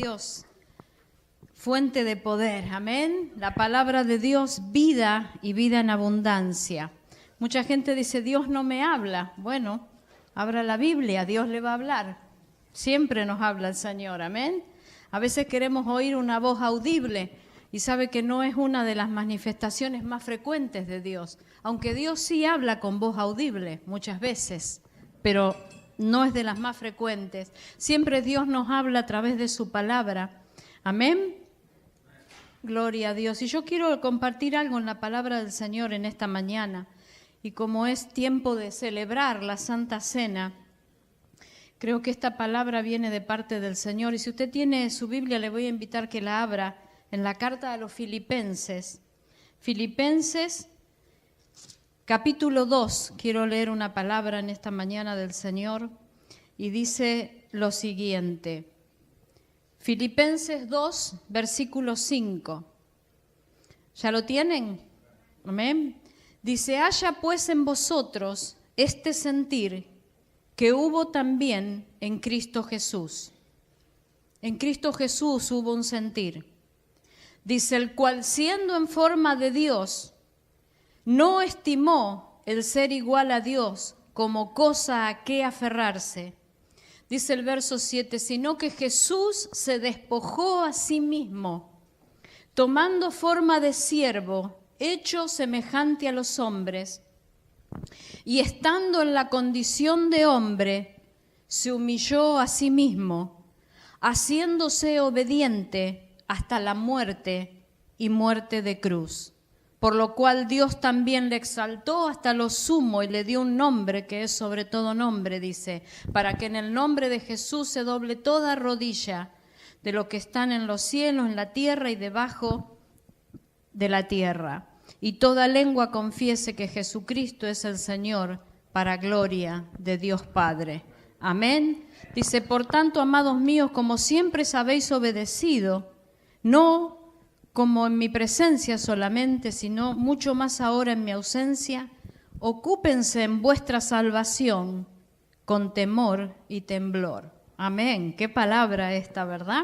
Dios, fuente de poder, amén. La palabra de Dios, vida y vida en abundancia. Mucha gente dice, Dios no me habla. Bueno, abra la Biblia, Dios le va a hablar. Siempre nos habla el Señor, amén. A veces queremos oír una voz audible y sabe que no es una de las manifestaciones más frecuentes de Dios. Aunque Dios sí habla con voz audible muchas veces, pero no es de las más frecuentes. Siempre Dios nos habla a través de su palabra. Amén. Gloria a Dios. Y yo quiero compartir algo en la palabra del Señor en esta mañana. Y como es tiempo de celebrar la Santa Cena, creo que esta palabra viene de parte del Señor. Y si usted tiene su Biblia, le voy a invitar que la abra en la carta a los Filipenses. Filipenses, capítulo 2. Quiero leer una palabra en esta mañana del Señor. Y dice lo siguiente. Filipenses 2, versículo 5. ¿Ya lo tienen? Amén. Dice, haya pues en vosotros este sentir que hubo también en Cristo Jesús. En Cristo Jesús hubo un sentir. Dice, el cual siendo en forma de Dios, no estimó el ser igual a Dios como cosa a que aferrarse. Dice el verso 7, sino que Jesús se despojó a sí mismo, tomando forma de siervo, hecho semejante a los hombres, y estando en la condición de hombre, se humilló a sí mismo, haciéndose obediente hasta la muerte y muerte de cruz. Por lo cual Dios también le exaltó hasta lo sumo y le dio un nombre que es sobre todo nombre, dice, para que en el nombre de Jesús se doble toda rodilla de lo que están en los cielos, en la tierra y debajo de la tierra. Y toda lengua confiese que Jesucristo es el Señor, para gloria de Dios Padre. Amén. Dice, por tanto, amados míos, como siempre habéis obedecido, no como en mi presencia solamente, sino mucho más ahora en mi ausencia, ocúpense en vuestra salvación con temor y temblor. Amén. Qué palabra esta, ¿verdad?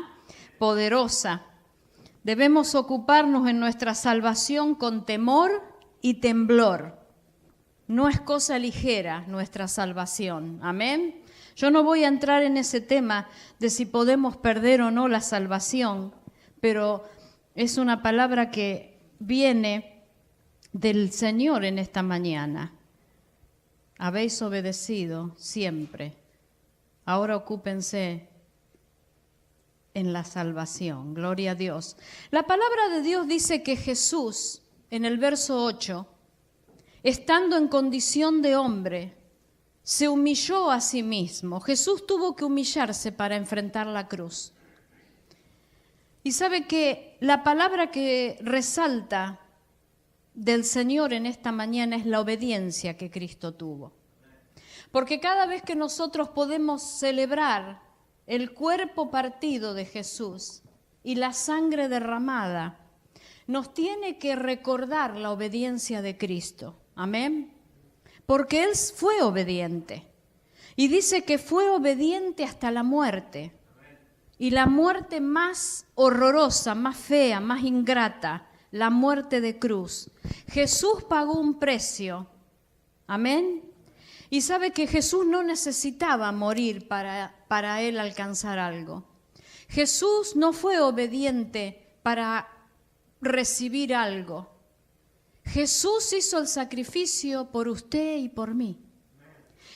Poderosa. Debemos ocuparnos en nuestra salvación con temor y temblor. No es cosa ligera nuestra salvación. Amén. Yo no voy a entrar en ese tema de si podemos perder o no la salvación, pero es una palabra que viene del Señor en esta mañana. Habéis obedecido siempre. Ahora ocúpense en la salvación. Gloria a Dios. La palabra de Dios dice que Jesús, en el verso 8, estando en condición de hombre, se humilló a sí mismo. Jesús tuvo que humillarse para enfrentar la cruz. Y sabe que la palabra que resalta del Señor en esta mañana es la obediencia que Cristo tuvo. Porque cada vez que nosotros podemos celebrar el cuerpo partido de Jesús y la sangre derramada, nos tiene que recordar la obediencia de Cristo. Amén. Porque Él fue obediente. Y dice que fue obediente hasta la muerte. Y la muerte más horrorosa, más fea, más ingrata, la muerte de cruz. Jesús pagó un precio. Amén. Y sabe que Jesús no necesitaba morir para Él alcanzar algo. Jesús no fue obediente para recibir algo. Jesús hizo el sacrificio por usted y por mí.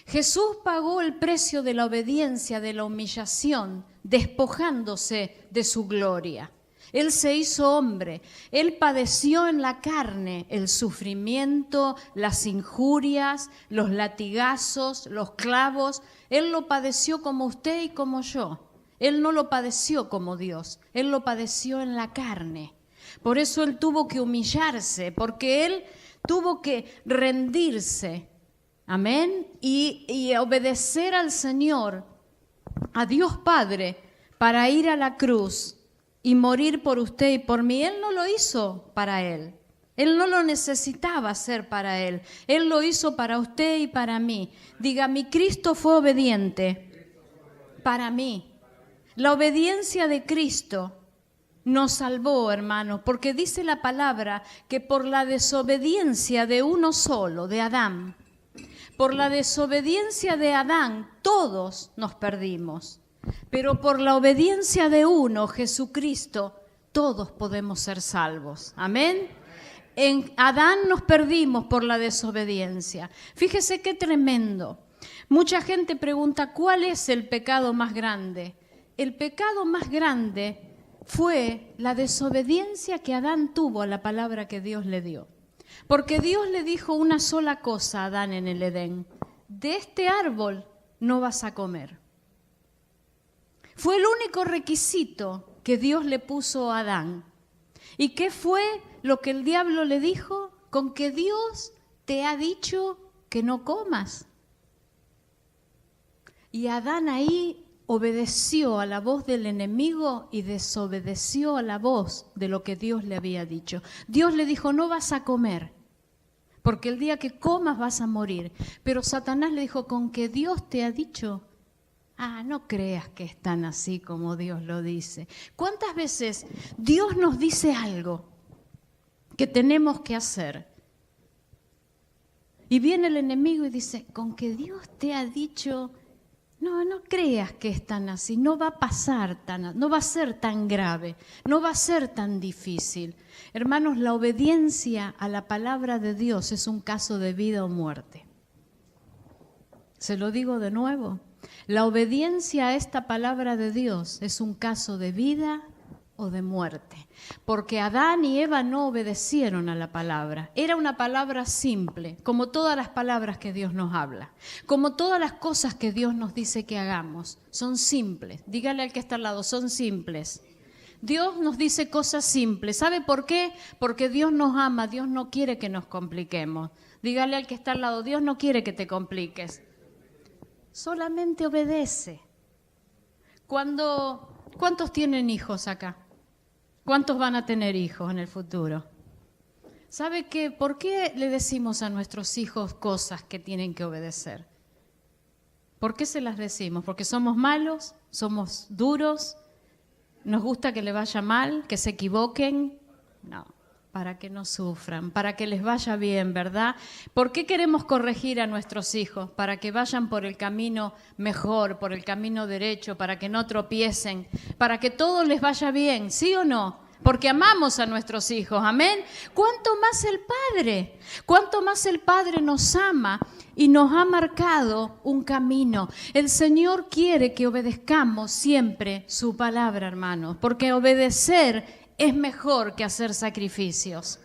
Jesús pagó el precio de la obediencia, de la humillación, despojándose de su gloria. Él se hizo hombre, Él padeció en la carne el sufrimiento, las injurias, los latigazos, los clavos. Él lo padeció como usted y como yo. Él no lo padeció como Dios, Él lo padeció en la carne. Por eso Él tuvo que humillarse, porque Él tuvo que rendirse. Amén. Y obedecer al Señor, a Dios Padre, para ir a la cruz y morir por usted y por mí. Él no lo hizo para Él. Él no lo necesitaba hacer para Él. Él lo hizo para usted y para mí. Diga, mi Cristo fue obediente para mí. La obediencia de Cristo nos salvó, hermanos, porque dice la palabra que por la desobediencia de uno solo, de Adán, por la desobediencia de Adán, todos nos perdimos. Pero por la obediencia de uno, Jesucristo, todos podemos ser salvos. Amén. En Adán nos perdimos por la desobediencia. Fíjese qué tremendo. Mucha gente pregunta, ¿cuál es el pecado más grande? El pecado más grande fue la desobediencia que Adán tuvo a la palabra que Dios le dio. Porque Dios le dijo una sola cosa a Adán en el Edén: de este árbol no vas a comer. Fue el único requisito que Dios le puso a Adán. ¿Y qué fue lo que el diablo le dijo? Con que Dios te ha dicho que no comas. Y Adán ahí obedeció a la voz del enemigo y desobedeció a la voz de lo que Dios le había dicho. Dios le dijo, no vas a comer, porque el día que comas vas a morir. Pero Satanás le dijo, con que Dios te ha dicho, no creas que es tan así como Dios lo dice. ¿Cuántas veces Dios nos dice algo que tenemos que hacer? Y viene el enemigo y dice, con que Dios te ha dicho, no creas que es tan así, no va a pasar no va a ser tan grave, no va a ser tan difícil. Hermanos, la obediencia a la palabra de Dios es un caso de vida o muerte. Se lo digo de nuevo. La obediencia a esta palabra de Dios es un caso de vida o de muerte, porque Adán y Eva no obedecieron a la palabra. Era una palabra simple, como todas las palabras que Dios nos habla, como todas las cosas que Dios nos dice que hagamos, son simples. Dígale al que está al lado, son simples. Dios nos dice cosas simples. ¿Sabe por qué? Porque Dios nos ama, Dios no quiere que nos compliquemos. Dígale al que está al lado, Dios no quiere que te compliques. Solamente obedece. ¿Cuántos tienen hijos acá? ¿Cuántos van a tener hijos en el futuro? ¿Sabe qué? ¿Por qué le decimos a nuestros hijos cosas que tienen que obedecer? ¿Por qué se las decimos? ¿Porque somos malos? ¿Somos duros? ¿Nos gusta que le vaya mal? ¿Que se equivoquen? No. Para que no sufran, para que les vaya bien, ¿verdad? ¿Por qué queremos corregir a nuestros hijos? Para que vayan por el camino mejor, por el camino derecho, para que no tropiecen, para que todo les vaya bien, ¿sí o no? Porque amamos a nuestros hijos, ¿amén? ¿Cuánto más el Padre? ¿Cuánto más el Padre nos ama y nos ha marcado un camino? El Señor quiere que obedezcamos siempre su palabra, hermanos, porque obedecer es mejor que hacer sacrificios.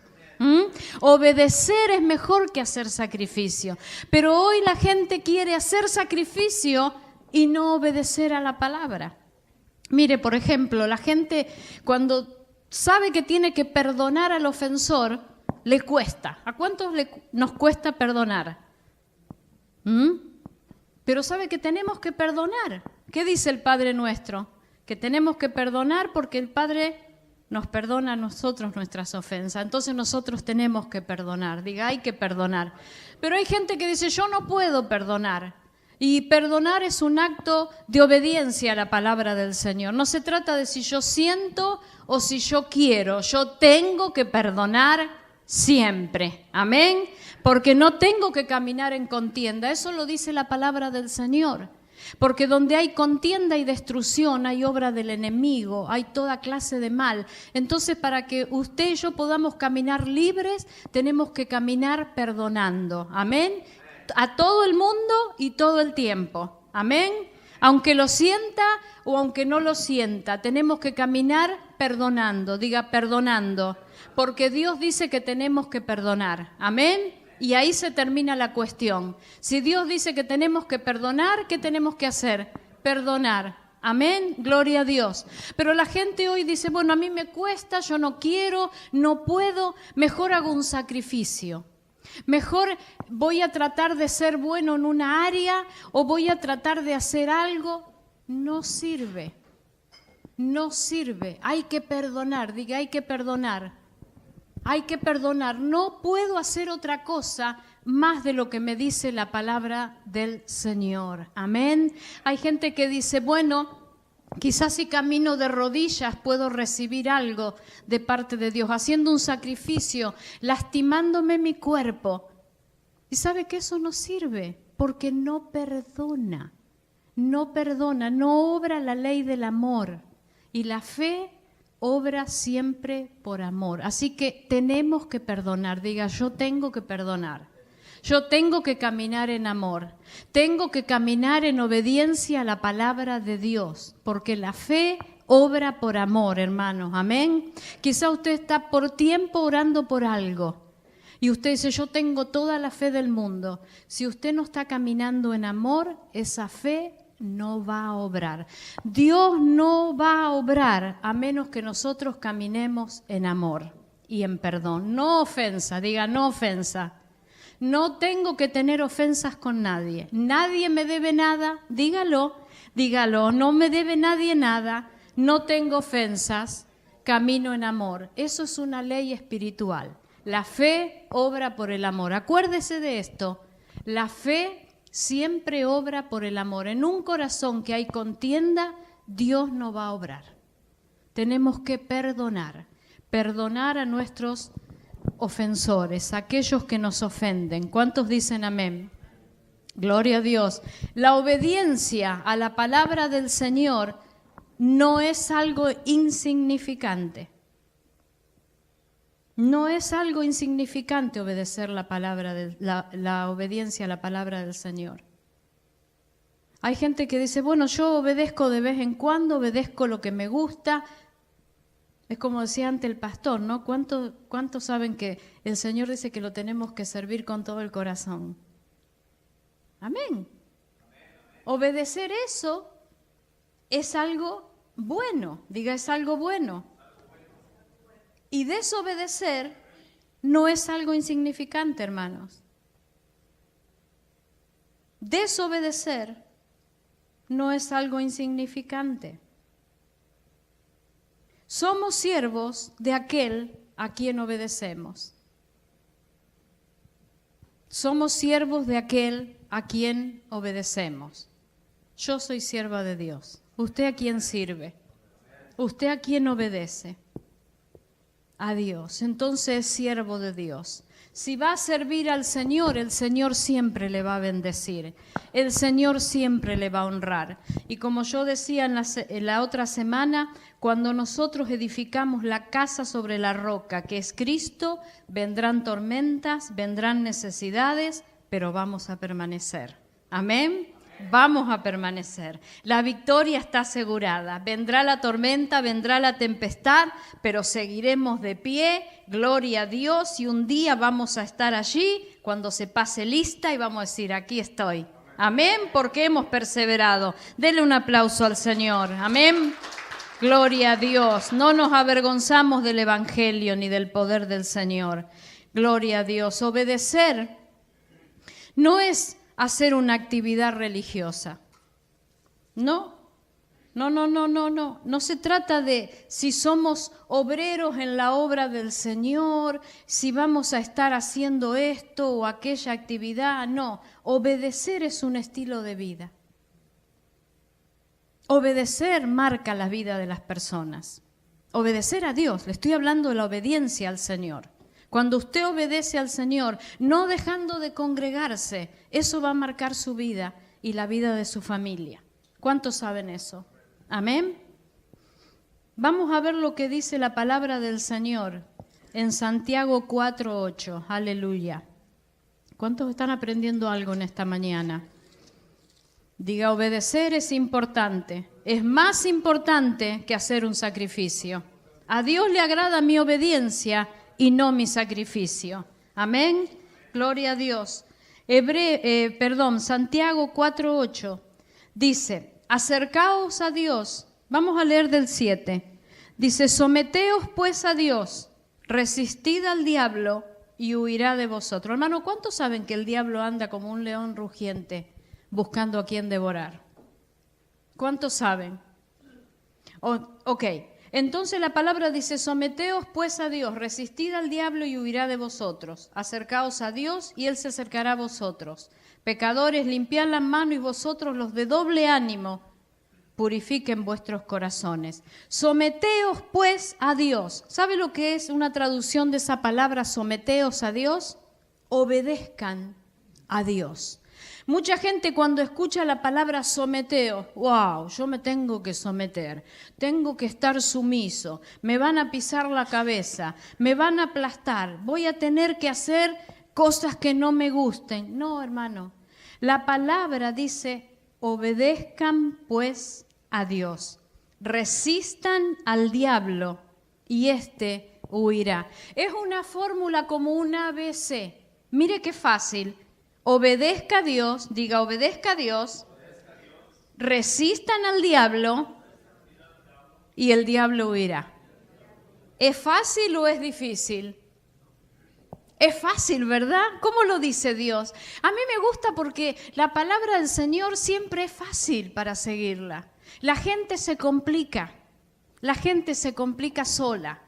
Obedecer es mejor que hacer sacrificio. Pero hoy la gente quiere hacer sacrificio y no obedecer a la palabra. Mire, por ejemplo, la gente cuando sabe que tiene que perdonar al ofensor, le cuesta. ¿A cuántos nos cuesta perdonar? Pero sabe que tenemos que perdonar. ¿Qué dice el Padre nuestro? Que tenemos que perdonar porque el Padre nos perdona a nosotros nuestras ofensas. Entonces nosotros tenemos que perdonar. Diga, hay que perdonar. Pero hay gente que dice, yo no puedo perdonar. Y perdonar es un acto de obediencia a la palabra del Señor. No se trata de si yo siento o si yo quiero. Yo tengo que perdonar siempre. Amén. Porque no tengo que caminar en contienda. Eso lo dice la palabra del Señor. Porque donde hay contienda y destrucción, hay obra del enemigo, hay toda clase de mal. Entonces, para que usted y yo podamos caminar libres, tenemos que caminar perdonando. Amén. A todo el mundo y todo el tiempo. Amén. Aunque lo sienta o aunque no lo sienta, tenemos que caminar perdonando. Diga, perdonando. Porque Dios dice que tenemos que perdonar. Amén. Y ahí se termina la cuestión. Si Dios dice que tenemos que perdonar, ¿qué tenemos que hacer? Perdonar. Amén, gloria a Dios. Pero la gente hoy dice, bueno, a mí me cuesta, yo no quiero, no puedo, mejor hago un sacrificio. Mejor voy a tratar de ser bueno en una área o voy a tratar de hacer algo. No sirve, no sirve. Hay que perdonar, diga, hay que perdonar. Hay que perdonar. No puedo hacer otra cosa más de lo que me dice la palabra del Señor. Amén. Hay gente que dice, bueno, Quizás si camino de rodillas puedo recibir algo de parte de Dios, haciendo un sacrificio, lastimándome mi cuerpo. ¿Y sabe que eso no sirve? Porque no perdona, no obra la ley del amor. Y la fe obra siempre por amor. Así que tenemos que perdonar. Diga, yo tengo que perdonar. Yo tengo que caminar en amor. Tengo que caminar en obediencia a la palabra de Dios. Porque la fe obra por amor, hermanos. Amén. Quizá usted está por tiempo orando por algo. Y usted dice, yo tengo toda la fe del mundo. Si usted no está caminando en amor, esa fe no va a obrar. Dios no va a obrar a menos que nosotros caminemos en amor y en perdón. No ofensa, diga no ofensa. No tengo que tener ofensas con nadie. Nadie me debe nada, dígalo, no me debe nadie nada, no tengo ofensas, camino en amor. Eso es una ley espiritual. La fe obra por el amor. Acuérdese de esto, la fe siempre obra por el amor. En un corazón que hay contienda, Dios no va a obrar. Tenemos que perdonar a nuestros ofensores, aquellos que nos ofenden. ¿Cuántos dicen amén? Gloria a Dios. La obediencia a la palabra del Señor no es algo insignificante. No es algo insignificante obedecer la obediencia a la palabra del Señor. Hay gente que dice, bueno, yo obedezco de vez en cuando, obedezco lo que me gusta. Es como decía antes el pastor, ¿no? ¿Cuántos saben que el Señor dice que lo tenemos que servir con todo el corazón? Amén. Obedecer eso es algo bueno, diga, es algo bueno. Y desobedecer no es algo insignificante, hermanos. Desobedecer no es algo insignificante. Somos siervos de aquel a quien obedecemos. Somos siervos de aquel a quien obedecemos. Yo soy sierva de Dios. ¿Usted a quién sirve? ¿Usted a quién obedece? A Dios. Entonces es siervo de Dios. Si va a servir al Señor, el Señor siempre le va a bendecir. El Señor siempre le va a honrar. Y como yo decía en la otra semana, cuando nosotros edificamos la casa sobre la roca, que es Cristo, vendrán tormentas, vendrán necesidades, pero vamos a permanecer. Amén. Vamos a permanecer. La victoria está asegurada. Vendrá la tormenta, vendrá la tempestad, pero seguiremos de pie. Gloria a Dios. Y un día vamos a estar allí cuando se pase lista y vamos a decir, aquí estoy. Amén, porque hemos perseverado. Dele un aplauso al Señor. Amén. Gloria a Dios. No nos avergonzamos del Evangelio ni del poder del Señor. Gloria a Dios. Obedecer no es hacer una actividad religiosa. No se trata de si somos obreros en la obra del Señor, si vamos a estar haciendo esto o aquella actividad. No, obedecer es un estilo de vida. Obedecer marca la vida de las personas. Obedecer a Dios, le estoy hablando de la obediencia al Señor. Cuando usted obedece al Señor, no dejando de congregarse, eso va a marcar su vida y la vida de su familia. ¿Cuántos saben eso? Amén. Vamos a ver lo que dice la palabra del Señor en Santiago 4:8. Aleluya. ¿Cuántos están aprendiendo algo en esta mañana? Diga, obedecer es importante. Es más importante que hacer un sacrificio. A Dios le agrada mi obediencia y no mi sacrificio. Amén. Gloria a Dios. Santiago 4:8 dice, acercaos a Dios. Vamos a leer del 7. Dice, someteos pues a Dios, resistid al diablo y huirá de vosotros. Hermano, ¿cuántos saben que el diablo anda como un león rugiente buscando a quien devorar? ¿Cuántos saben? Ok. Entonces la palabra dice, someteos pues a Dios, resistid al diablo y huirá de vosotros. Acercaos a Dios y Él se acercará a vosotros. Pecadores, limpiad las manos y vosotros los de doble ánimo, purifiquen vuestros corazones. Someteos pues a Dios. ¿Sabe lo que es una traducción de esa palabra, someteos a Dios? Obedezcan a Dios. Mucha gente cuando escucha la palabra someteos, wow, yo me tengo que someter, tengo que estar sumiso, me van a pisar la cabeza, me van a aplastar, voy a tener que hacer cosas que no me gusten. No, hermano, la palabra dice, obedezcan pues a Dios, resistan al diablo y éste huirá. Es una fórmula como un ABC. Mire qué fácil. Obedezca a Dios, diga obedezca a Dios, resistan al diablo y el diablo huirá. ¿Es fácil o es difícil? Es fácil, ¿verdad? ¿Cómo lo dice Dios? A mí me gusta porque la palabra del Señor siempre es fácil para seguirla. La gente se complica sola.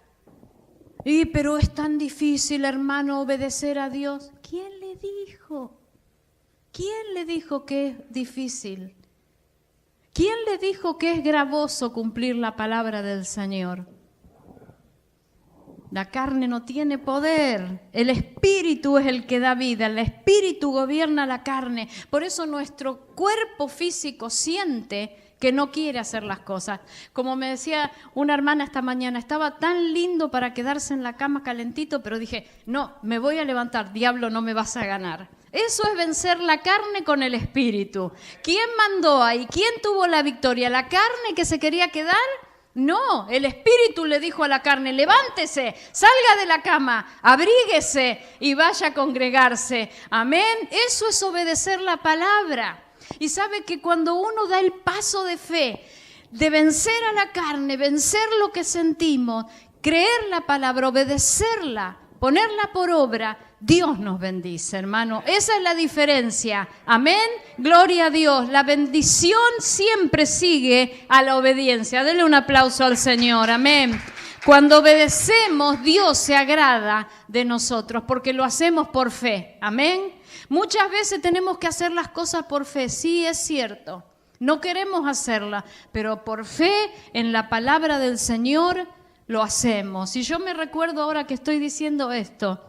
Pero es tan difícil, hermano, obedecer a Dios. ¿Quién le dijo? ¿Quién le dijo que es difícil? ¿Quién le dijo que es gravoso cumplir la palabra del Señor? La carne no tiene poder, el Espíritu es el que da vida, el Espíritu gobierna la carne. Por eso nuestro cuerpo físico siente que no quiere hacer las cosas. Como me decía una hermana esta mañana, estaba tan lindo para quedarse en la cama calentito, pero dije, no, me voy a levantar, diablo, no me vas a ganar. Eso es vencer la carne con el Espíritu. ¿Quién mandó ahí? ¿Quién tuvo la victoria? ¿La carne que se quería quedar? No, el Espíritu le dijo a la carne, levántese, salga de la cama, abríguese y vaya a congregarse. Amén. Eso es obedecer la palabra. Y sabe que cuando uno da el paso de fe, de vencer a la carne, vencer lo que sentimos, creer la palabra, obedecerla, ponerla por obra, Dios nos bendice, hermano. Esa es la diferencia. Amén. Gloria a Dios. La bendición siempre sigue a la obediencia. Dele un aplauso al Señor. Amén. Cuando obedecemos, Dios se agrada de nosotros porque lo hacemos por fe. Amén. Muchas veces tenemos que hacer las cosas por fe. Sí, es cierto. No queremos hacerlas, pero por fe en la palabra del Señor lo hacemos. Y yo me recuerdo ahora que estoy diciendo esto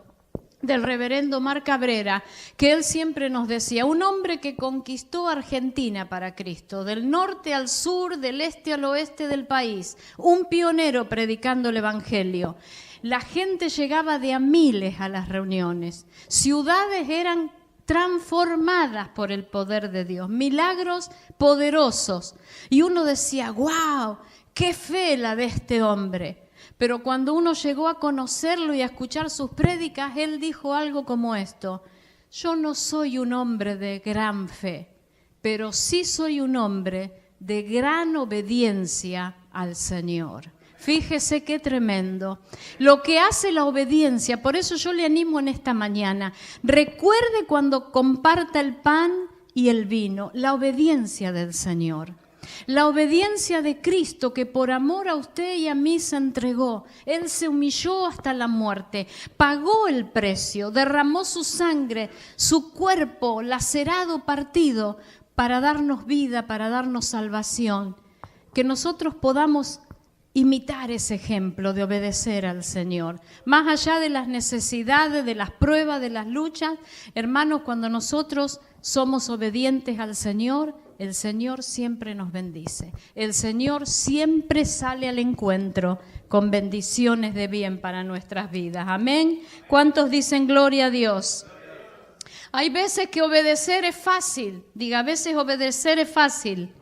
del reverendo Omar Cabrera, que él siempre nos decía, un hombre que conquistó Argentina para Cristo, del norte al sur, del este al oeste del país, un pionero predicando el evangelio. La gente llegaba de a miles a las reuniones, ciudades eran transformadas por el poder de Dios, milagros poderosos. Y uno decía, wow, qué fe la de este hombre. Pero cuando uno llegó a conocerlo y a escuchar sus prédicas, él dijo algo como esto: yo no soy un hombre de gran fe, pero sí soy un hombre de gran obediencia al Señor. Fíjese qué tremendo. Lo que hace la obediencia, por eso yo le animo en esta mañana, recuerde cuando comparta el pan y el vino, la obediencia del Señor. La obediencia de Cristo que por amor a usted y a mí se entregó. Él se humilló hasta la muerte, pagó el precio, derramó su sangre, su cuerpo lacerado, partido, para darnos vida, para darnos salvación. Que nosotros podamos imitar ese ejemplo de obedecer al Señor. Más allá de las necesidades, de las pruebas, de las luchas, hermanos, cuando nosotros somos obedientes al Señor, el Señor siempre nos bendice. El Señor siempre sale al encuentro con bendiciones de bien para nuestras vidas. Amén. ¿Cuántos dicen gloria a Dios? Hay veces que obedecer es fácil. Diga, a veces obedecer es fácil.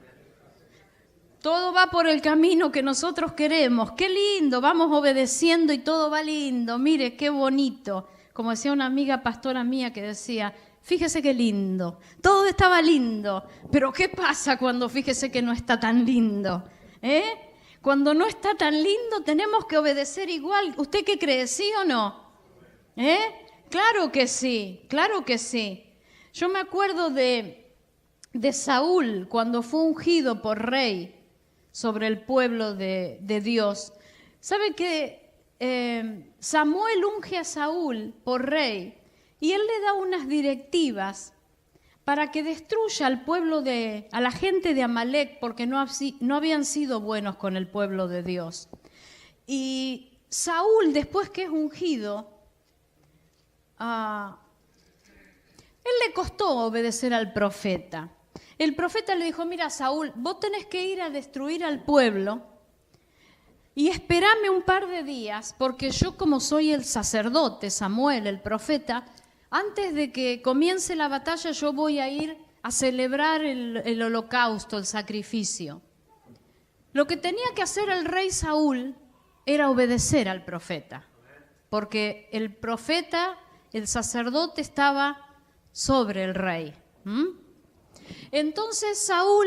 Todo va por el camino que nosotros queremos. Qué lindo, vamos obedeciendo y todo va lindo. Mire, qué bonito. Como decía una amiga pastora mía que decía, fíjese qué lindo, todo estaba lindo, pero ¿qué pasa cuando fíjese que no está tan lindo? Cuando no está tan lindo tenemos que obedecer igual. ¿Usted qué cree, sí o no? Claro que sí, claro que sí. Yo me acuerdo de Saúl cuando fue ungido por rey sobre el pueblo de Dios. ¿Sabe que Samuel unge a Saúl por rey? Y él le da unas directivas para que destruya al pueblo a la gente de Amalec, porque no habían sido buenos con el pueblo de Dios. Y Saúl, después que es ungido, él le costó obedecer al profeta. El profeta le dijo, mira Saúl, vos tenés que ir a destruir al pueblo y esperame un par de días, porque yo como soy el sacerdote, Samuel, el profeta, antes de que comience la batalla yo voy a ir a celebrar el holocausto, el sacrificio. Lo que tenía que hacer el rey Saúl era obedecer al profeta, porque el profeta, el sacerdote estaba sobre el rey. Entonces Saúl,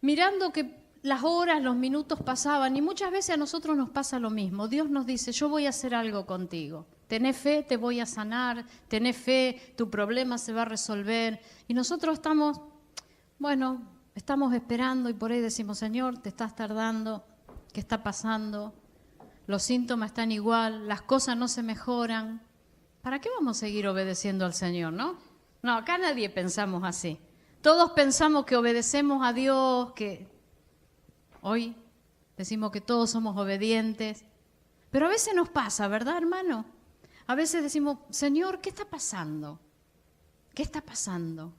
mirando que las horas, los minutos pasaban, y muchas veces a nosotros nos pasa lo mismo, Dios nos dice, yo voy a hacer algo contigo. Tenés fe, te voy a sanar, tenés fe, tu problema se va a resolver. Y nosotros estamos esperando y por ahí decimos, Señor, te estás tardando, ¿qué está pasando? Los síntomas están igual, las cosas no se mejoran. ¿Para qué vamos a seguir obedeciendo al Señor, no? No, acá nadie pensamos así. Todos pensamos que obedecemos a Dios, que hoy decimos que todos somos obedientes. Pero a veces nos pasa, ¿verdad, hermano? A veces decimos, Señor, ¿qué está pasando? ¿Qué está pasando?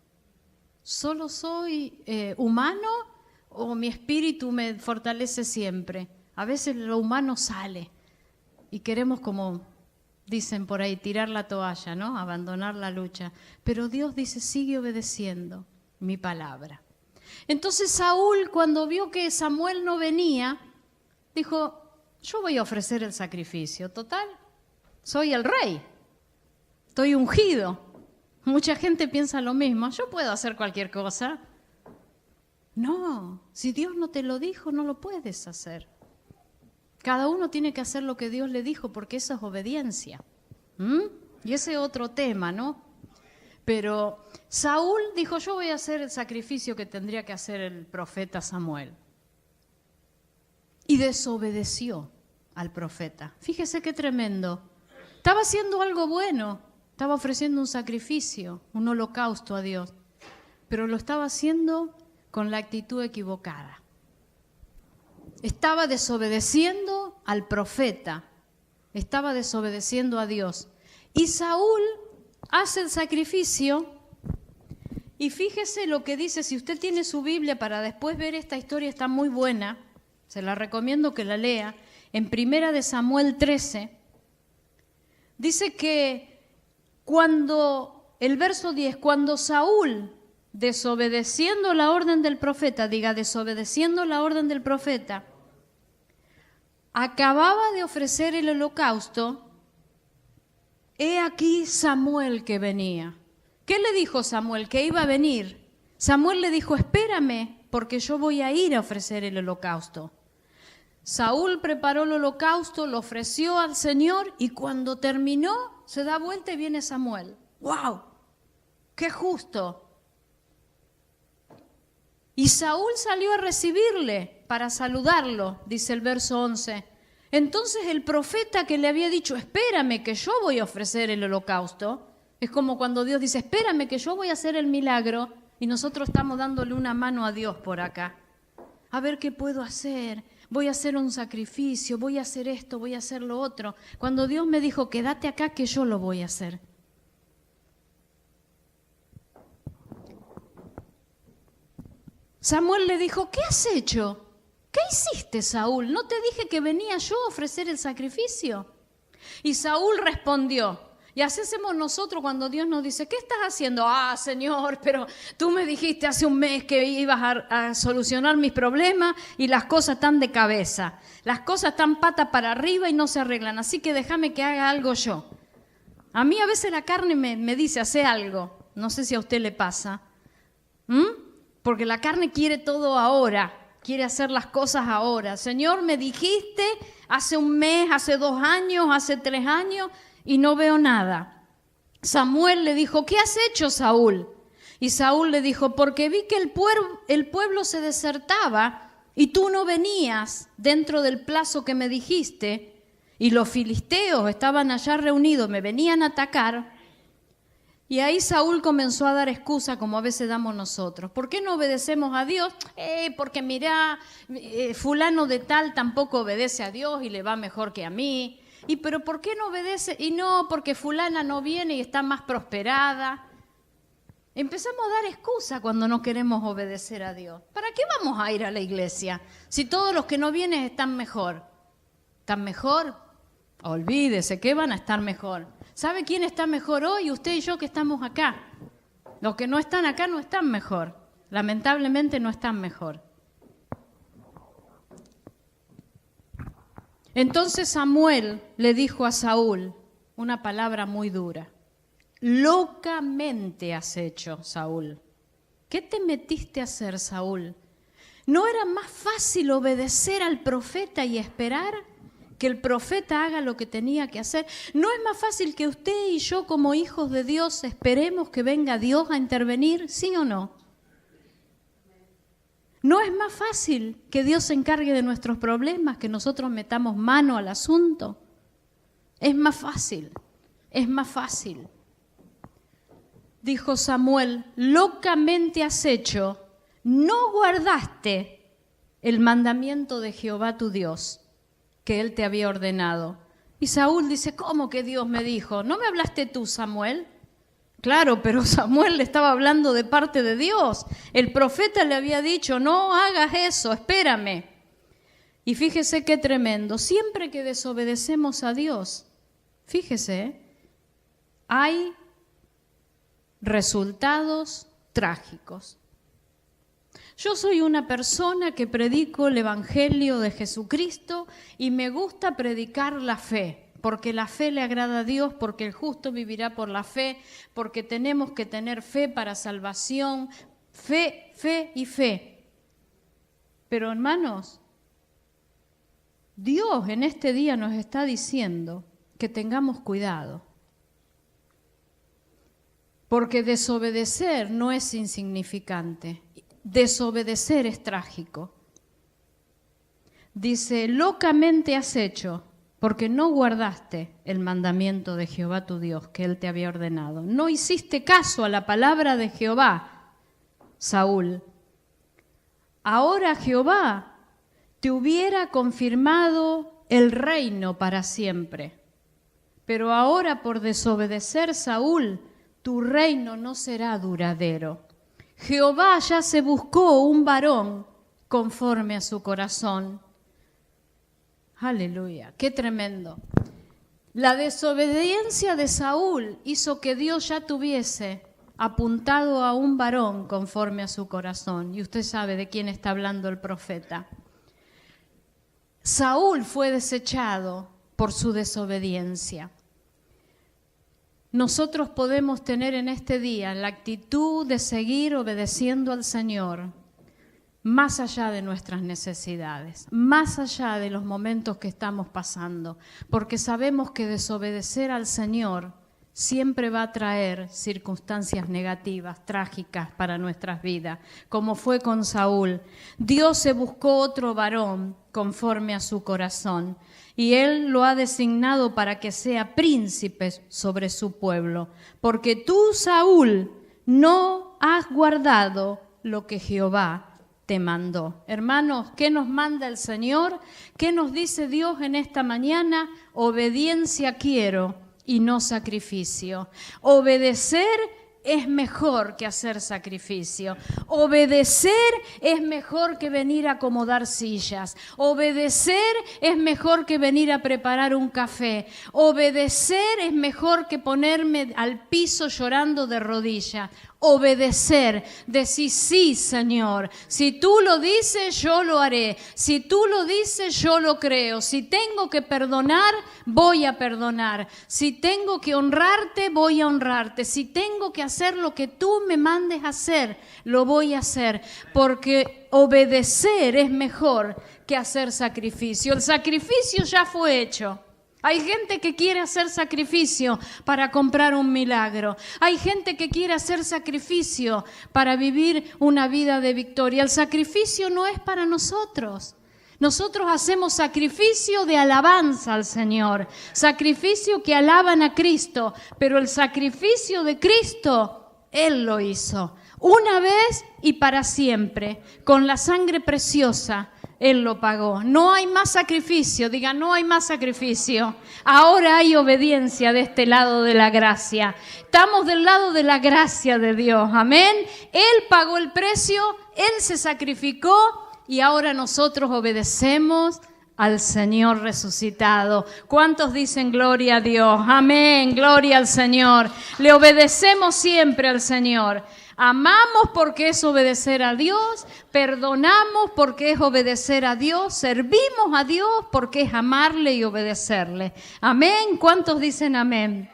¿Solo soy humano o mi espíritu me fortalece siempre? A veces lo humano sale y queremos, como dicen por ahí, tirar la toalla, ¿no? Abandonar la lucha. Pero Dios dice, sigue obedeciendo mi palabra. Entonces Saúl, cuando vio que Samuel no venía, dijo, yo voy a ofrecer el sacrificio, total. Soy el rey, estoy ungido. Mucha gente piensa lo mismo, yo puedo hacer cualquier cosa. No, si Dios no te lo dijo, no lo puedes hacer. Cada uno tiene que hacer lo que Dios le dijo, porque eso es obediencia. Y ese es otro tema, ¿no? Pero Saúl dijo, yo voy a hacer el sacrificio que tendría que hacer el profeta Samuel. Y desobedeció al profeta. Fíjese qué tremendo. Estaba haciendo algo bueno, estaba ofreciendo un sacrificio, un holocausto a Dios, pero lo estaba haciendo con la actitud equivocada. Estaba desobedeciendo al profeta, estaba desobedeciendo a Dios. Y Saúl hace el sacrificio y fíjese lo que dice, si usted tiene su Biblia para después ver esta historia, está muy buena, se la recomiendo que la lea, en 1 Samuel 13, dice que el verso 10, cuando Saúl, desobedeciendo la orden del profeta, desobedeciendo la orden del profeta, acababa de ofrecer el holocausto, he aquí Samuel que venía. ¿Qué le dijo Samuel? Que iba a venir. Samuel le dijo, espérame, porque yo voy a ir a ofrecer el holocausto. Saúl preparó el holocausto, lo ofreció al Señor y cuando terminó, se da vuelta y viene Samuel. ¡Wow! ¡Qué justo! Y Saúl salió a recibirle para saludarlo, dice el verso 11. Entonces el profeta que le había dicho, espérame que yo voy a ofrecer el holocausto, es como cuando Dios dice, espérame que yo voy a hacer el milagro y nosotros estamos dándole una mano a Dios por acá. A ver qué puedo hacer. Voy a hacer un sacrificio, voy a hacer esto, voy a hacer lo otro. Cuando Dios me dijo, quédate acá que yo lo voy a hacer. Samuel le dijo, ¿qué has hecho? ¿Qué hiciste, Saúl? ¿No te dije que venía yo a ofrecer el sacrificio? Y Saúl respondió, y así hacemos nosotros cuando Dios nos dice, ¿qué estás haciendo? Ah, Señor, pero tú me dijiste hace un mes que ibas a solucionar mis problemas y las cosas están de cabeza. Las cosas están patas para arriba y no se arreglan, así que déjame que haga algo yo. A mí a veces la carne me dice, hace algo. No sé si a usted le pasa. Porque la carne quiere todo ahora, quiere hacer las cosas ahora. Señor, me dijiste hace un mes, hace 2 años, hace 3 años y no veo nada. Samuel le dijo, ¿qué has hecho, Saúl? Y Saúl le dijo, porque vi que el pueblo se desertaba y tú no venías dentro del plazo que me dijiste y los filisteos estaban allá reunidos, me venían a atacar. Y ahí Saúl comenzó a dar excusa como a veces damos nosotros. ¿Por qué no obedecemos a Dios? Porque mirá, fulano de tal tampoco obedece a Dios y le va mejor que a mí. Pero ¿por qué no obedece? Y no, porque fulana no viene y está más prosperada. Empezamos a dar excusa cuando no queremos obedecer a Dios. ¿Para qué vamos a ir a la iglesia si todos los que no vienen están mejor? ¿Están mejor? Olvídese que van a estar mejor. ¿Sabe quién está mejor hoy? Usted y yo que estamos acá. Los que no están acá no están mejor. Lamentablemente no están mejor. Entonces Samuel le dijo a Saúl una palabra muy dura. Locamente has hecho, Saúl. ¿Qué te metiste a hacer, Saúl? ¿No era más fácil obedecer al profeta y esperar que el profeta haga lo que tenía que hacer? ¿No es más fácil que usted y yo como hijos de Dios esperemos que venga Dios a intervenir? ¿Sí o no? ¿No es más fácil que Dios se encargue de nuestros problemas, que nosotros metamos mano al asunto? Es más fácil, es más fácil. Dijo Samuel, locamente has hecho, no guardaste el mandamiento de Jehová tu Dios, que él te había ordenado. Y Saúl dice, ¿cómo que Dios me dijo? ¿No me hablaste tú, Samuel? Claro, pero Samuel le estaba hablando de parte de Dios. El profeta le había dicho, no hagas eso, espérame. Y fíjese qué tremendo, siempre que desobedecemos a Dios, fíjese, hay resultados trágicos. Yo soy una persona que predico el Evangelio de Jesucristo y me gusta predicar la fe, porque la fe le agrada a Dios, porque el justo vivirá por la fe, porque tenemos que tener fe para salvación, fe, fe y fe. Pero hermanos, Dios en este día nos está diciendo que tengamos cuidado. Porque desobedecer no es insignificante, desobedecer es trágico. Dice, locamente has hecho, porque no guardaste el mandamiento de Jehová tu Dios, que él te había ordenado. No hiciste caso a la palabra de Jehová, Saúl. Ahora Jehová te hubiera confirmado el reino para siempre. Pero ahora por desobedecer, Saúl, tu reino no será duradero. Jehová ya se buscó un varón conforme a su corazón. Aleluya, qué tremendo. La desobediencia de Saúl hizo que Dios ya tuviese apuntado a un varón conforme a su corazón. Y usted sabe de quién está hablando el profeta. Saúl fue desechado por su desobediencia. Nosotros podemos tener en este día la actitud de seguir obedeciendo al Señor, más allá de nuestras necesidades, más allá de los momentos que estamos pasando, porque sabemos que desobedecer al Señor siempre va a traer circunstancias negativas, trágicas para nuestras vidas, como fue con Saúl. Dios se buscó otro varón conforme a su corazón, y Él lo ha designado para que sea príncipe sobre su pueblo, porque tú, Saúl, no has guardado lo que Jehová te mandó. Hermanos, ¿qué nos manda el Señor? ¿Qué nos dice Dios en esta mañana? Obediencia quiero y no sacrificio. Obedecer es mejor que hacer sacrificio. Obedecer es mejor que venir a acomodar sillas. Obedecer es mejor que venir a preparar un café. Obedecer es mejor que ponerme al piso llorando de rodillas. Obedecer, decir sí, Señor. Si tú lo dices, yo lo haré. Si tú lo dices, yo lo creo. Si tengo que perdonar, voy a perdonar. Si tengo que honrarte, voy a honrarte. Si tengo que hacer lo que tú me mandes hacer, lo voy a hacer. Porque obedecer es mejor que hacer sacrificio. El sacrificio ya fue hecho. Hay gente que quiere hacer sacrificio para comprar un milagro. Hay gente que quiere hacer sacrificio para vivir una vida de victoria. El sacrificio no es para nosotros. Nosotros hacemos sacrificio de alabanza al Señor, sacrificio que alaban a Cristo, pero el sacrificio de Cristo, Él lo hizo. Una vez y para siempre, con la sangre preciosa, Él lo pagó. No hay más sacrificio, diga, no hay más sacrificio. Ahora hay obediencia de este lado de la gracia. Estamos del lado de la gracia de Dios, amén. Él pagó el precio, Él se sacrificó y ahora nosotros obedecemos al Señor resucitado. ¿Cuántos dicen gloria a Dios? Amén, gloria al Señor. Le obedecemos siempre al Señor. Amamos porque es obedecer a Dios, perdonamos porque es obedecer a Dios, servimos a Dios porque es amarle y obedecerle. Amén. ¿Cuántos dicen amén?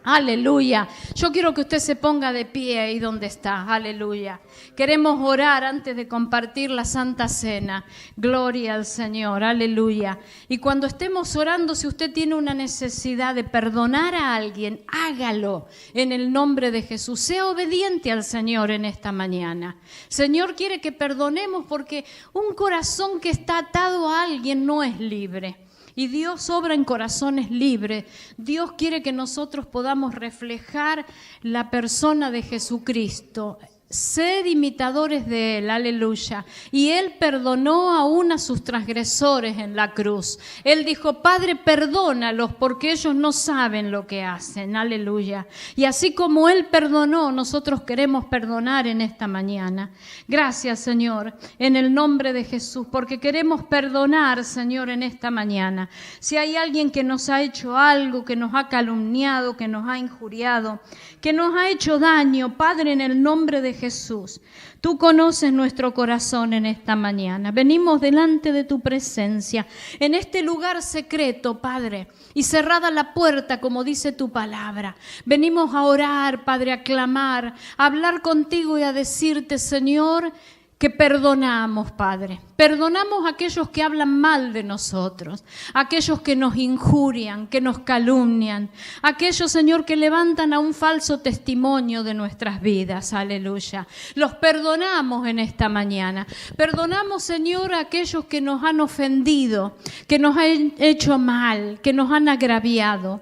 Aleluya. Yo quiero que usted se ponga de pie ahí donde está. Aleluya. Queremos orar antes de compartir la Santa Cena. Gloria al Señor. Aleluya. Y cuando estemos orando, si usted tiene una necesidad de perdonar a alguien, hágalo en el nombre de Jesús. Sea obediente al Señor en esta mañana. Señor quiere que perdonemos porque un corazón que está atado a alguien no es libre. Y Dios obra en corazones libres. Dios quiere que nosotros podamos reflejar la persona de Jesucristo. Sed imitadores de Él, aleluya. Y Él perdonó aún a sus transgresores en la cruz. Él dijo, Padre, perdónalos porque ellos no saben lo que hacen, aleluya. Y así como Él perdonó, nosotros queremos perdonar en esta mañana. Gracias, Señor, en el nombre de Jesús, porque queremos perdonar, Señor, en esta mañana. Si hay alguien que nos ha hecho algo, que nos ha calumniado, que nos ha injuriado, que nos ha hecho daño, Padre, en el nombre de Jesús, tú conoces nuestro corazón en esta mañana. Venimos delante de tu presencia, en este lugar secreto, Padre, y cerrada la puerta, como dice tu palabra. Venimos a orar, Padre, a clamar, a hablar contigo y a decirte, Señor, que perdonamos, Padre. Perdonamos a aquellos que hablan mal de nosotros, aquellos que nos injurian, que nos calumnian, aquellos, Señor, que levantan a un falso testimonio de nuestras vidas, aleluya. Los perdonamos en esta mañana. Perdonamos, Señor, a aquellos que nos han ofendido, que nos han hecho mal, que nos han agraviado.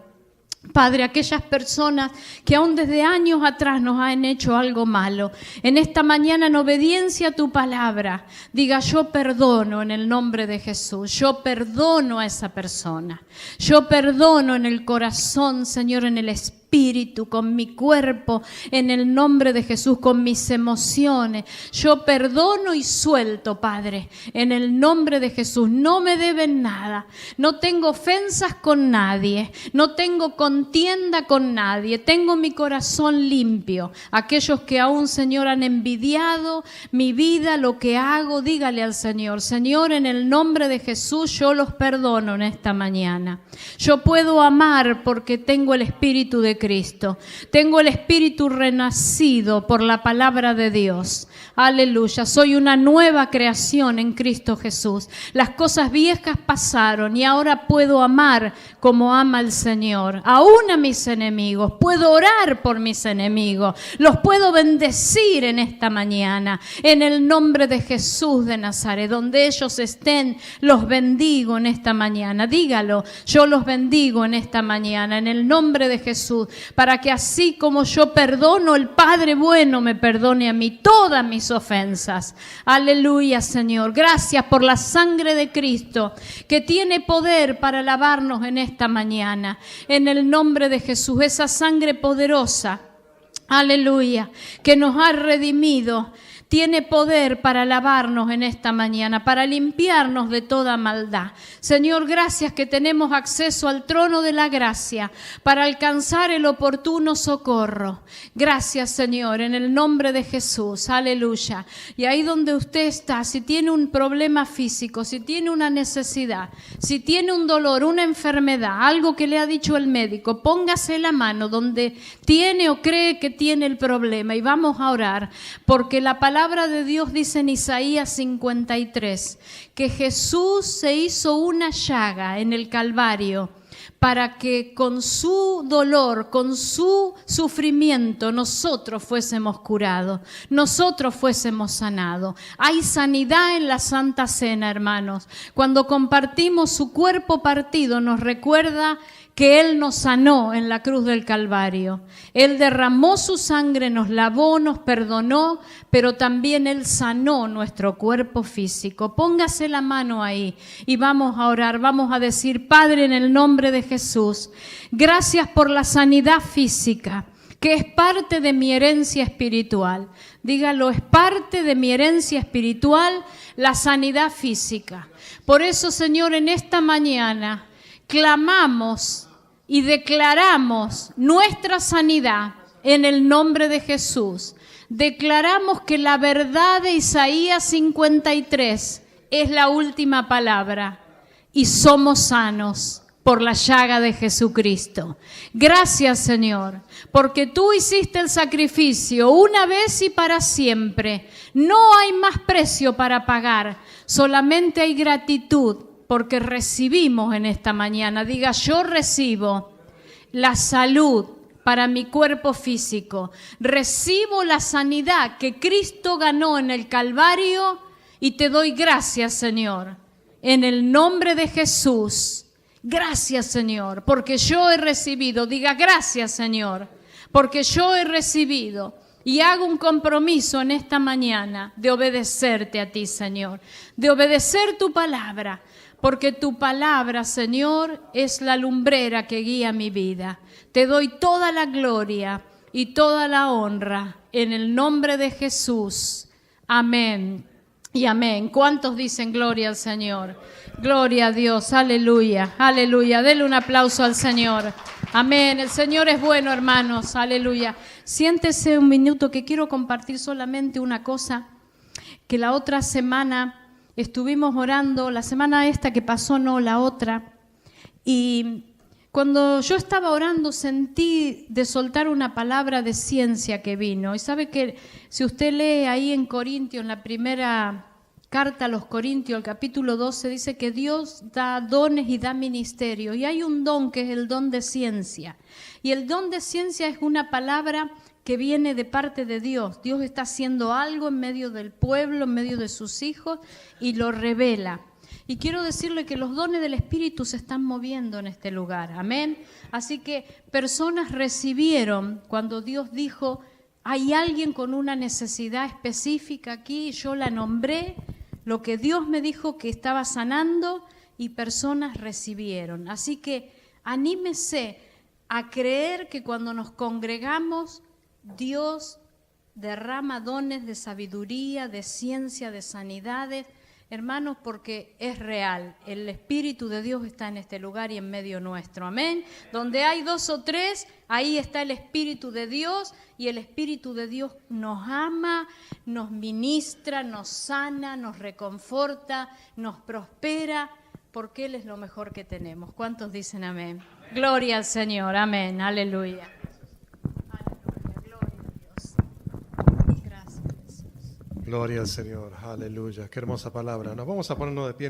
Padre, aquellas personas que aún desde años atrás nos han hecho algo malo, en esta mañana en obediencia a tu palabra, diga yo perdono en el nombre de Jesús, yo perdono a esa persona, yo perdono en el corazón, Señor, en el espíritu, con mi cuerpo, en el nombre de Jesús, con mis emociones. Yo perdono y suelto, Padre, en el nombre de Jesús. No me deben nada, no tengo ofensas con nadie, no tengo contienda con nadie, tengo mi corazón limpio. Aquellos que aún, Señor, han envidiado mi vida, lo que hago, dígale al Señor, Señor, en el nombre de Jesús, yo los perdono en esta mañana. Yo puedo amar porque tengo el Espíritu de Cristo. Tengo el espíritu renacido por la palabra de Dios. Aleluya. Soy una nueva creación en Cristo Jesús. Las cosas viejas pasaron y ahora puedo amar como ama el Señor. Aún a mis enemigos. Puedo orar por mis enemigos. Los puedo bendecir en esta mañana. En el nombre de Jesús de Nazaret. Donde ellos estén, los bendigo en esta mañana. Dígalo. Yo los bendigo en esta mañana. En el nombre de Jesús. Para que así como yo perdono, el Padre bueno me perdone a mí todas mis ofensas. Aleluya, Señor. Gracias por la sangre de Cristo que tiene poder para lavarnos en esta mañana. En el nombre de Jesús, esa sangre poderosa, aleluya, que nos ha redimido. Tiene poder para lavarnos en esta mañana, para limpiarnos de toda maldad. Señor, gracias que tenemos acceso al trono de la gracia para alcanzar el oportuno socorro. Gracias, Señor, en el nombre de Jesús. Aleluya. Y ahí donde usted está, si tiene un problema físico, si tiene una necesidad, si tiene un dolor, una enfermedad, algo que le ha dicho el médico, póngase la mano donde tiene o cree que tiene el problema y vamos a orar, porque la palabra de Dios dice en Isaías 53 que Jesús se hizo una llaga en el Calvario para que con su dolor, con su sufrimiento, nosotros fuésemos curados, nosotros fuésemos sanados. Hay sanidad en la Santa Cena, hermanos. Cuando compartimos su cuerpo partido, nos recuerda que Él nos sanó en la cruz del Calvario. Él derramó su sangre, nos lavó, nos perdonó, pero también Él sanó nuestro cuerpo físico. Póngase la mano ahí y vamos a orar, vamos a decir: Padre, en el nombre de Jesús, gracias por la sanidad física, que es parte de mi herencia espiritual. Dígalo, es parte de mi herencia espiritual, la sanidad física. Por eso, Señor, en esta mañana clamamos y declaramos nuestra sanidad en el nombre de Jesús. Declaramos que la verdad de Isaías 53 es la última palabra y somos sanos por la llaga de Jesucristo. Gracias, Señor, porque tú hiciste el sacrificio una vez y para siempre. No hay más precio para pagar, solamente hay gratitud, porque recibimos en esta mañana. Diga: yo recibo la salud para mi cuerpo físico. Recibo la sanidad que Cristo ganó en el Calvario y te doy gracias, Señor, en el nombre de Jesús. Gracias, Señor, porque yo he recibido. Diga: gracias, Señor, porque yo he recibido. Y hago un compromiso en esta mañana de obedecerte a ti, Señor, de obedecer tu palabra, porque tu palabra, Señor, es la lumbrera que guía mi vida. Te doy toda la gloria y toda la honra en el nombre de Jesús. Amén y amén. ¿Cuántos dicen gloria al Señor? Gloria a Dios, aleluya, aleluya. Dele un aplauso al Señor. Amén. El Señor es bueno, hermanos, aleluya. Siéntese un minuto, que quiero compartir solamente una cosa que la otra semana estuvimos orando, la semana esta que pasó, no, la otra, y cuando yo estaba orando sentí de soltar una palabra de ciencia que vino. Y sabe que si usted lee ahí en Corintios, en la primera carta a los Corintios, el capítulo 12, dice que Dios da dones y da ministerios, y hay un don que es el don de ciencia. Y el don de ciencia es una palabra que viene de parte de Dios. Dios está haciendo algo en medio del pueblo, en medio de sus hijos, y lo revela. Y quiero decirle que los dones del Espíritu se están moviendo en este lugar. Amén. Así que personas recibieron cuando Dios dijo: hay alguien con una necesidad específica aquí, yo la nombré, lo que Dios me dijo que estaba sanando, y personas recibieron. Así que anímese a creer que cuando nos congregamos, Dios derrama dones de sabiduría, de ciencia, de sanidades, hermanos, porque es real. El Espíritu de Dios está en este lugar y en medio nuestro. Amén. Donde hay 2 o 3, ahí está el Espíritu de Dios, y el Espíritu de Dios nos ama, nos ministra, nos sana, nos reconforta, nos prospera, porque Él es lo mejor que tenemos. ¿Cuántos dicen amén? Gloria al Señor. Amén. Aleluya. Gloria al Señor, aleluya, qué hermosa palabra. Nos vamos a ponernos de pie.